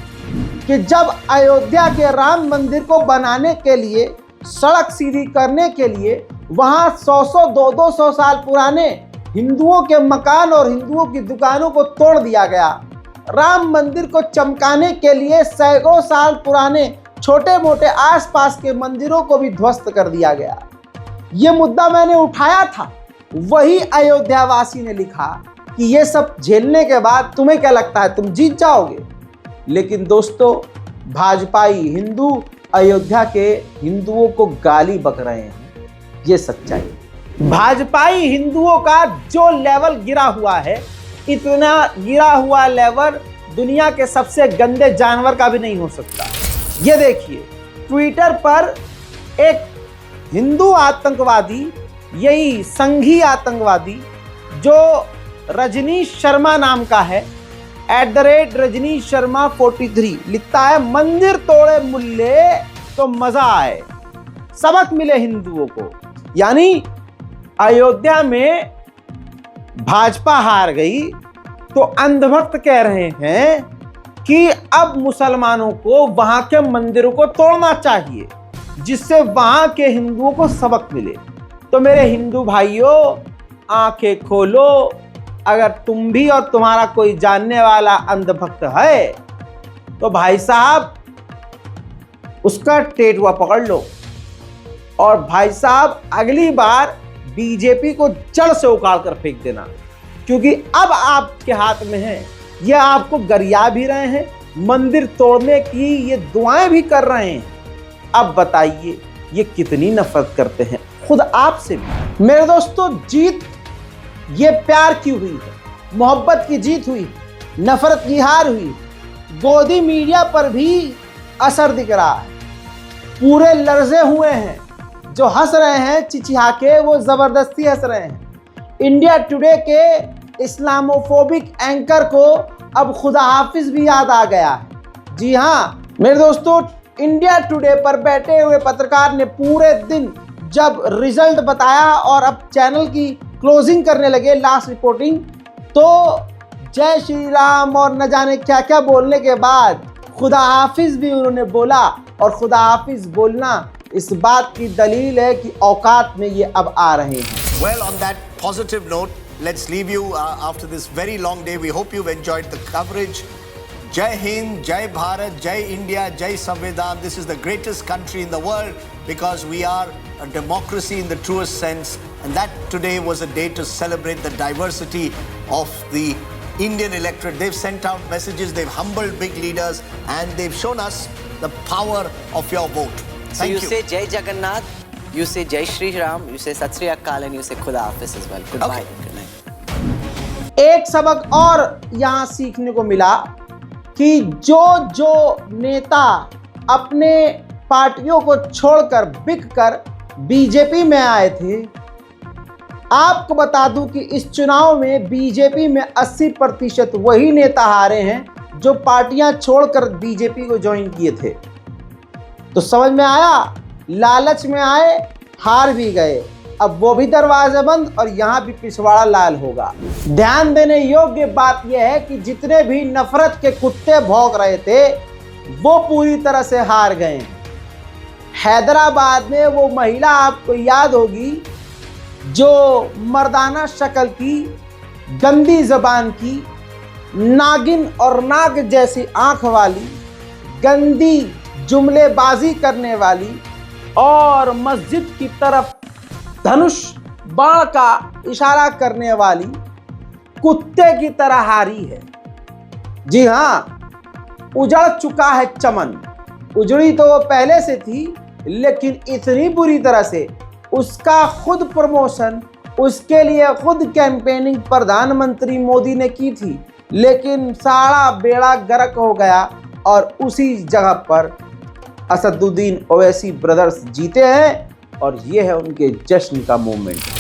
कि जब अयोध्या के राम मंदिर को बनाने के लिए, सड़क सीधी करने के लिए वहां 100 200 साल पुराने हिंदुओं के मकान और हिंदुओं की दुकानों को तोड़ दिया गया। राम मंदिर को चमकाने के लिए सैकड़ों साल पुराने छोटे मोटे आसपास के मंदिरों को भी ध्वस्त कर दिया गया। ये मुद्दा मैंने उठाया था, वही अयोध्यावासी ने लिखा कि ये सब झेलने के बाद तुम्हें क्या लगता है तुम जीत जाओगे? लेकिन दोस्तों, भाजपाई हिंदू अयोध्या के हिंदुओं को गाली बक रहे हैं, ये सच्चाई। भाजपाई हिंदुओं का जो लेवल गिरा हुआ है इतना गिरा हुआ लेवर दुनिया के सबसे गंदे जानवर का भी नहीं हो सकता। ये देखिए, ट्विटर पर एक हिंदू आतंकवादी, यही संघी आतंकवादी जो रजनीश शर्मा नाम का है, @रजनीश शर्मा 43 लिखता है, मंदिर तोड़े मुल्ले तो मजा आए, सबक मिले हिंदुओं को। यानी अयोध्या में भाजपा हार गई तो अंधभक्त कह रहे हैं कि अब मुसलमानों को वहां के मंदिरों को तोड़ना चाहिए जिससे वहां के हिंदुओं को सबक मिले। तो मेरे हिंदू भाइयों, आंखें खोलो। अगर तुम भी और तुम्हारा कोई जानने वाला अंधभक्त है तो भाई साहब उसका टेटुआ पकड़ लो और भाई साहब अगली बार बीजेपी को जड़ से उखाड़ कर फेंक देना, क्योंकि अब आपके हाथ में है। ये आपको गरिया भी रहे हैं, मंदिर तोड़ने की ये दुआएं भी कर रहे हैं। अब बताइए ये कितनी नफरत करते हैं खुद आपसे भी। मेरे दोस्तों, जीत ये प्यार की हुई है, मोहब्बत की जीत हुई, नफरत की हार हुई। गोदी मीडिया पर भी असर दिख रहा है। पूरे लर्जे हुए हैं, जो हंस रहे हैं चिचिहा के वो जबरदस्ती हंस रहे हैं। इंडिया टुडे के इस्लामोफोबिक एंकर को अब खुदा हाफिज भी याद आ गया है। जी हाँ मेरे दोस्तों, इंडिया टुडे पर बैठे हुए पत्रकार ने पूरे दिन जब रिजल्ट बताया और अब चैनल की क्लोजिंग करने लगे, लास्ट रिपोर्टिंग, तो जय श्री राम और न जाने क्या क्या बोलने के बाद खुदा हाफिज भी उन्होंने बोला। और खुदा हाफिज बोलना इस बात की दलील है कि औकात में ये अब आ रहे हैं। Well, on that positive note, let's leave you after this very long day. We hope you've enjoyed the coverage. Jai Hind, Jai Bharat, Jai India, Jai Samvidhan. This is the greatest country in the world because we are a democracy in the truest sense. And that today was a day to celebrate the diversity of the Indian electorate. They've sent out messages, they've humbled big leaders, and they've shown us the power of your vote. So you say Jai Jagannath, you say Jai Shri Ram, you say Sat Sri Akal, and you say Khuda Hafiz as well. Goodbye. Okay. Good night. एक सबक और यहाँ सीखने को मिला कि जो नेता अपने पार्टियों को छोड़कर बिककर बीजेपी में आए थे, आपको बता दूं कि इस चुनाव में बीजेपी में 80% वही नेता हारे हैं जो पार्टियां छोड़कर बीजेपी को ज्वाइन किए थे। तो समझ में आया, लालच में आए, हार भी गए। अब वो भी दरवाजे बंद और यहाँ भी पिछवाड़ा लाल होगा। ध्यान देने योग्य बात यह है कि जितने भी नफरत के कुत्ते भौंक रहे थे वो पूरी तरह से हार गए। हैदराबाद में वो महिला आपको याद होगी जो मर्दाना शक्ल की, गंदी जबान की, नागिन और नाग जैसी आंख वाली, गंदी जुमलेबाजी करने वाली और मस्जिद की तरफ धनुष बाण का इशारा करने वाली कुत्ते की तरह हारी है। जी हाँ, उजड़ चुका है चमन। उजड़ी तो वो पहले से थी, लेकिन इतनी बुरी तरह से उसका खुद प्रमोशन, उसके लिए खुद कैंपेनिंग प्रधानमंत्री मोदी ने की थी, लेकिन सारा बेड़ा गर्क हो गया और उसी जगह पर असदुद्दीन ओवैसी ब्रदर्स जीते हैं और ये है उनके जश्न का मोमेंट।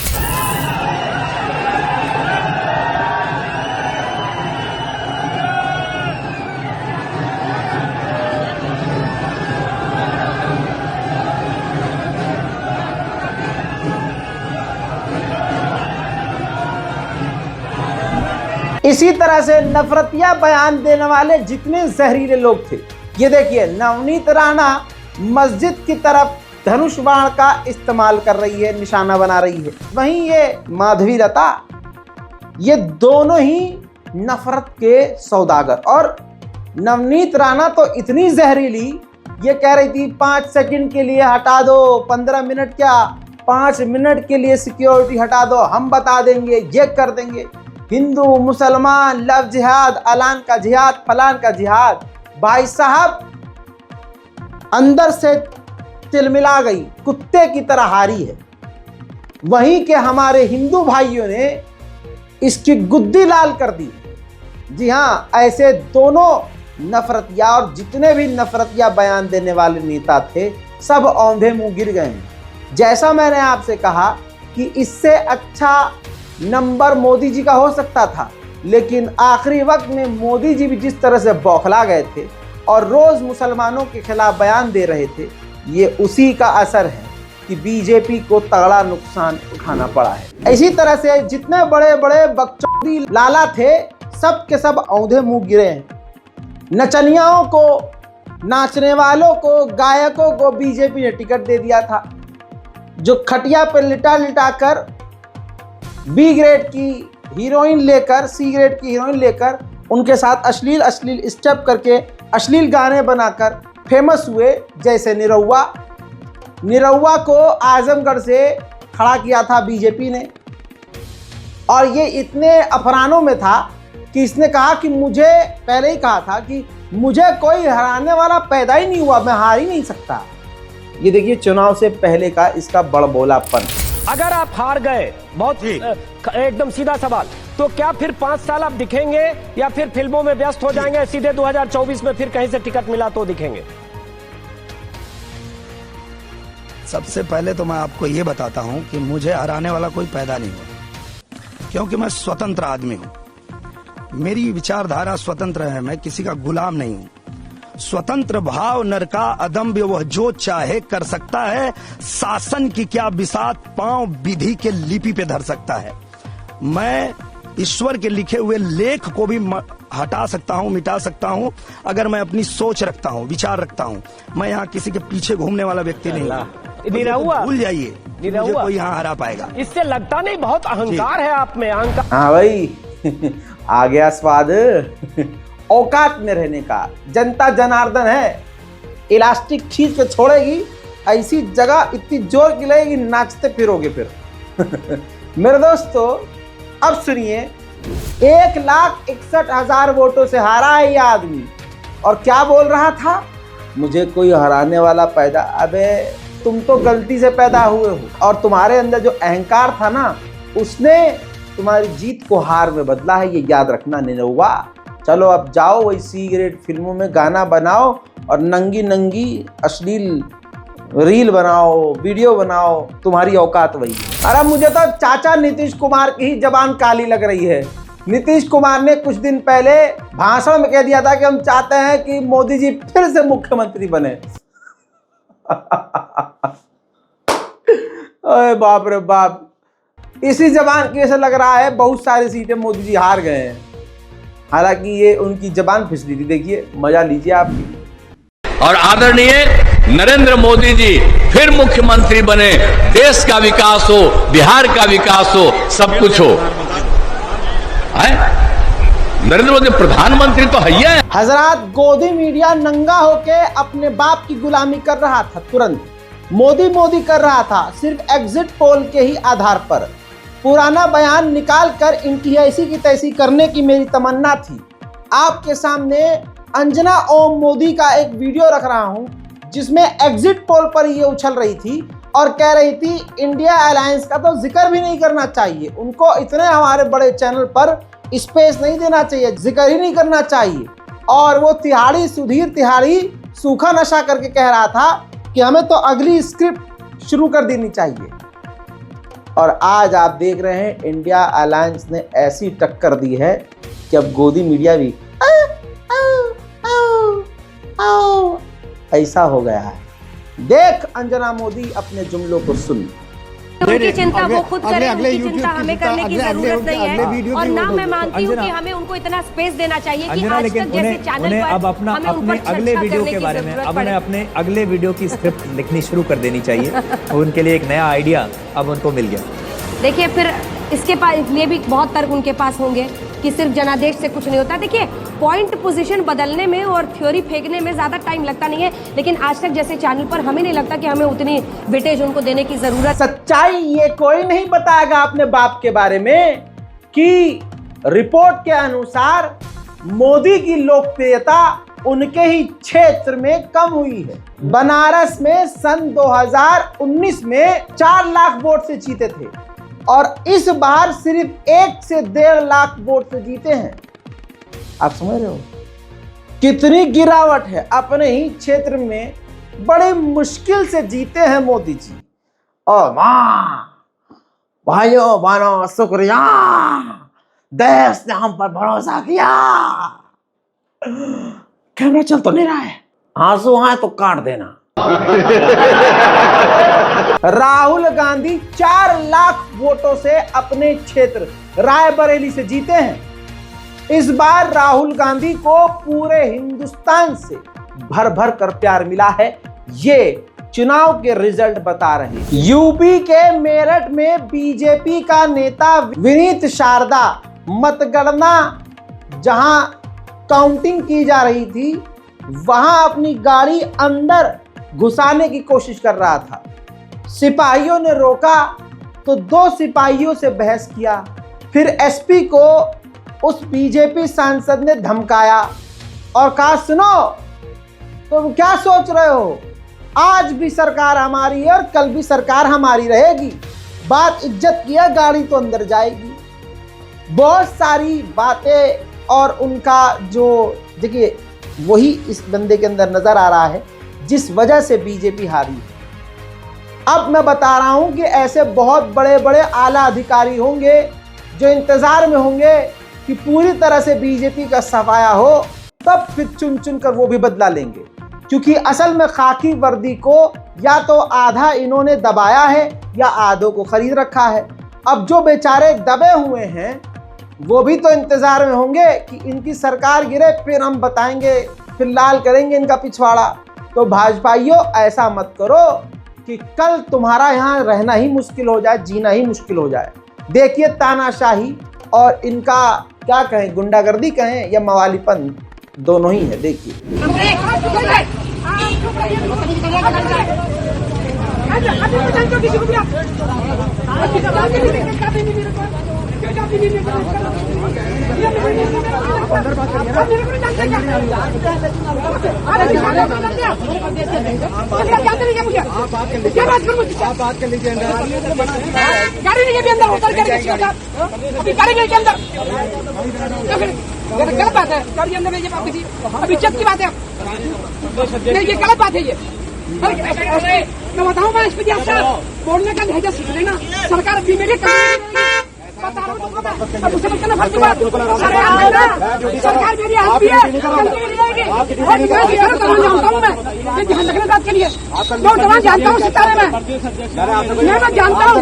इसी तरह से नफरतिया बयान देने वाले जितने जहरीले लोग थे, ये देखिए नवनीत राणा मस्जिद की तरफ धनुष बाण का इस्तेमाल कर रही है, निशाना बना रही है। वहीं ये माधवी लता, ये दोनों ही नफरत के सौदागर। और नवनीत राणा तो इतनी जहरीली, ये कह रही थी 5 सेकंड के लिए हटा दो, 15 मिनट क्या 5 मिनट के लिए सिक्योरिटी हटा दो, हम बता देंगे, ये कर देंगे। हिंदू मुसलमान लव जिहाद, अलान का जिहाद, फलान का जिहाद। भाई साहब अंदर से तिलमिला गई, कुत्ते की तरह हारी है। वहीं के हमारे हिंदू भाइयों ने इसकी गुद्दी लाल कर दी। जी हाँ, ऐसे दोनों नफरतिया और जितने भी नफरतिया बयान देने वाले नेता थे सब औंधे मुंह गिर गए हैं। जैसा मैंने आपसे कहा कि इससे अच्छा नंबर मोदी जी का हो सकता था, लेकिन आखिरी वक्त में मोदी जी भी जिस तरह से बौखला गए थे और रोज मुसलमानों के खिलाफ बयान दे रहे थे, ये उसी का असर है कि बीजेपी को तगड़ा नुकसान उठाना पड़ा है। इसी तरह से जितने बड़े बड़े बकचोदी लाला थे सब के सब औंधे मुंह गिरे हैं। नचनियाओं को, नाचने वालों को, गायकों को बीजेपी ने टिकट दे दिया था। जो खटिया पर लिटा लिटा कर बी ग्रेड की हीरोइन लेकर, सी ग्रेड की हीरोइन लेकर उनके साथ अश्लील स्टेप करके अश्लील गाने बनाकर फेमस हुए, जैसे निरहुआ को आजमगढ़ से खड़ा किया था बीजेपी ने। और ये इतने अफरानों में था कि इसने कहा कि मुझे, पहले ही कहा था कि मुझे कोई हराने वाला पैदा ही नहीं हुआ, मैं हार ही नहीं सकता। ये देखिए चुनाव से पहले का इसका बड़बोलापन। अगर आप हार गए, बहुत एकदम सीधा सवाल, तो क्या फिर 5 साल आप दिखेंगे या फिर फिल्मों में व्यस्त हो जाएंगे? सीधे 2024 में फिर कहीं से टिकट मिला तो दिखेंगे? सबसे पहले तो मैं आपको ये बताता हूं कि मुझे हराने वाला कोई पैदा नहीं हुआ, क्योंकि मैं स्वतंत्र आदमी हूं। मेरी विचारधारा स्वतंत्र है, मैं किसी का गुलाम नहीं हूं। स्वतंत्र भाव नर का अदम्य, वह जो चाहे कर सकता है। शासन की क्या बिसात, पांव विधि के लिपि पे धर सकता है। मैं ईश्वर के लिखे हुए लेख को भी हटा सकता हूं, मिटा सकता हूं, अगर मैं अपनी सोच रखता हूं, विचार रखता हूं। मैं यहाँ किसी के पीछे घूमने वाला व्यक्ति नहीं हूं। निरहुआ, भूल जाइए, मुझे कोई यहाँ हरा पाएगा। इससे लगता नहीं बहुत अहंकार है आप में? अहंकार। हाँ भाई आ गया स्वाद औकात में रहने का। जनता जनार्दन है, इलास्टिक खींच के छोड़ेगी, ऐसी जगह इतनी जोर की लगेगी नाचते फिरोगे फिर। मेरे दोस्तों अब सुनिए, 1,61,000 वोटों से हारा है ये आदमी, और क्या बोल रहा था? मुझे कोई हराने वाला पैदा। अबे तुम तो गलती से पैदा हुए हो, और तुम्हारे अंदर जो अहंकार था ना, उसने तुम्हारी जीत को हार में बदला है, ये याद रखना निरहुआ। चलो अब जाओ वही सी ग्रेड फिल्मों में गाना बनाओ और नंगी नंगी अश्लील रील बनाओ, वीडियो बनाओ, तुम्हारी औकात वही है। अरे मुझे तो चाचा नीतीश कुमार की ही जबान काली लग रही है। नीतीश कुमार ने कुछ दिन पहले भाषण में कह दिया था कि हम चाहते हैं कि मोदी जी फिर से मुख्यमंत्री बने। अरे बाप रे बाप, इसी जबान की ऐसा लग रहा है बहुत सारी सीटें मोदी जी हार गए हैं। हालांकि ये उनकी जबान फिसली थी। देखिए, मजा लीजिए आप भी। और आदरणीय नरेंद्र मोदी जी फिर मुख्यमंत्री बने, देश का विकास हो, बिहार का विकास हो, सब कुछ हो। नरेंद्र मोदी प्रधानमंत्री तो है। हजरात, गोदी मीडिया नंगा होके अपने बाप की गुलामी कर रहा था। तुरंत मोदी मोदी कर रहा था, सिर्फ एग्जिट पोल के ही आधार पर। पुराना बयान निकाल कर इनकी ऐसी की तैसी करने की मेरी तमन्ना थी। आपके सामने अंजना ओम मोदी का एक वीडियो रख रहा हूं, जिसमें एग्जिट पोल पर ये उछल रही थी और कह रही थी इंडिया अलायंस का तो जिक्र भी नहीं करना चाहिए, उनको इतने हमारे बड़े चैनल पर स्पेस नहीं देना चाहिए, जिक्र ही नहीं करना चाहिए। और वो तिहाड़ी, सुधीर तिहाड़ी सूखा नशा करके कह रहा था कि हमें तो अगली स्क्रिप्ट शुरू कर देनी चाहिए। और आज आप देख रहे हैं इंडिया अलायंस ने ऐसी टक्कर दी है कि अब गोदी मीडिया भी ऐसा हो गया है। देख अंजना मोदी अपने जुमलों को सुन। उनकी चिंता वो खुद करें, उनकी चिंता हमें करने की जरूरत नहीं है। और ना मैं मानती हूँ कि हमें उनको इतना स्पेस देना चाहिए कि आज तक जैसे चैनल पर अब अपना अपने अगले वीडियो के बारे में, अब उन्हें अपने अगले वीडियो की स्क्रिप्ट लिखनी शुरू कर देनी चाहिए। उनके लिए एक नया आइडिया अब उनको मिल गया। देखिए, फिर इसके पास लिए भी बहुत तर्क उनके पास होंगे कि सिर्फ जनादेश से कुछ नहीं होता। देखिए, पॉइंट पोजीशन बदलने में और थ्योरी फेंकने में ज़्यादा टाइम लगता नहीं है, लेकिन आज तक जैसे चैनल पर हमें नहीं लगता कि हमें उतनी वेटेज उनको देने की ज़रूरत। सच्चाई ये कोई नहीं बताएगा अपने बाप के बारे में कि रिपोर्ट के अनुसार मोदी की लोकप्रियता उनके ही क्षेत्र में कम हुई है। बनारस में सन 2019 में 4 लाख वोट से जीते थे, और इस बार सिर्फ 1 से 1.5 लाख वोट से जीते हैं। आप समझ रहे हो कितनी गिरावट है। अपने ही क्षेत्र में बड़े मुश्किल से जीते हैं मोदी जी। और वाह भाइयों बहनों, शुक्रिया, देश ने हम पर भरोसा किया। कैमरा चल तो नहीं रहा है, आंसू आए तो काट देना। राहुल गांधी 4 लाख वोटों से अपने क्षेत्र रायबरेली से जीते हैं। इस बार राहुल गांधी को पूरे हिंदुस्तान से भर भर कर प्यार मिला है, ये चुनाव के रिजल्ट बता रहे हैं। यूपी के मेरठ में बीजेपी का नेता विनीत शारदा मतगणना जहां काउंटिंग की जा रही थी, वहां अपनी गाड़ी अंदर घुसाने की कोशिश कर रहा था। सिपाहियों ने रोका तो 2 सिपाहियों से बहस किया। फिर एसपी को उस बीजेपी सांसद ने धमकाया और कहा, सुनो तुम क्या सोच रहे हो, आज भी सरकार हमारी है और कल भी सरकार हमारी रहेगी। बात इज्जत की है, गाड़ी तो अंदर जाएगी। बहुत सारी बातें और उनका जो देखिए वही इस बंदे के अंदर नजर आ रहा है जिस वजह से बीजेपी हारी है। अब मैं बता रहा हूं कि ऐसे बहुत बड़े बड़े आला अधिकारी होंगे जो इंतजार में होंगे कि पूरी तरह से बीजेपी का सफाया हो, तब फिर चुन चुन कर वो भी बदला लेंगे। क्योंकि असल में खाकी वर्दी को या तो आधा इन्होंने दबाया है या आधों को खरीद रखा है। अब जो बेचारे दबे हुए हैं वो भी तो इंतजार में होंगे कि इनकी सरकार गिरे फिर हम बताएंगे, फिर लाल करेंगे इनका पिछवाड़ा। तो भाजपाइयों ऐसा मत करो कि कल तुम्हारा यहाँ रहना ही मुश्किल हो जाए, जीना ही मुश्किल हो जाए। देखिए तानाशाही और इनका क्या कहें, गुंडागर्दी कहें या मवालीपन, दोनों ही है। देखिए गलत बात है, गाड़ी अंदर ले जाइए। किसी अब इज्जत की बात है, ये गलत बात है। ये मैं बताऊँ मैं एसपी साहब बोलने का लहजा सीख लेना। सरकार भी मेरे बता रहा हूँ, अब उसे मत करना फालतू बात। सरकार मेरी हाथ भी है, जानता हूँ मैं ध्यान रखना बात के लिए। मैं जवान जानता हूँ सितारे में, मैं जानता हूँ।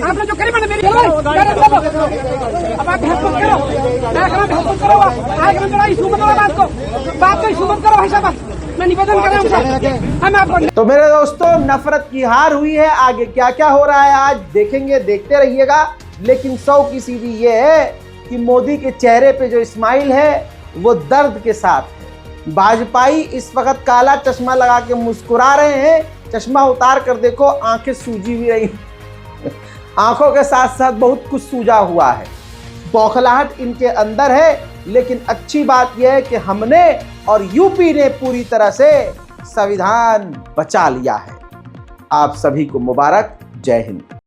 आपने जो करी मैंने मेरी अब आप बहस मत करो, बहस मत करो। आएगा मेरा इशू मत करो, बात को इशू मत करो भाई साहब। मैं निवेदन कर रहा हूँ। तो मेरे दोस्तों, नफरत की हार हुई है। आगे क्या क्या हो रहा है आज देखेंगे, देखते रहिएगा। लेकिन 100 की सीधी ये है कि मोदी के चेहरे पे जो स्माइल है वो दर्द के साथ है। भाजपाई इस वक्त काला चश्मा लगा के मुस्कुरा रहे हैं। चश्मा उतार कर देखो, आंखें सूजी हुई रही, आंखों के साथ साथ बहुत कुछ सूजा हुआ है। बौखलाहट इनके अंदर है। लेकिन अच्छी बात यह है कि हमने और यूपी ने पूरी तरह से संविधान बचा लिया है। आप सभी को मुबारक। जय हिंद।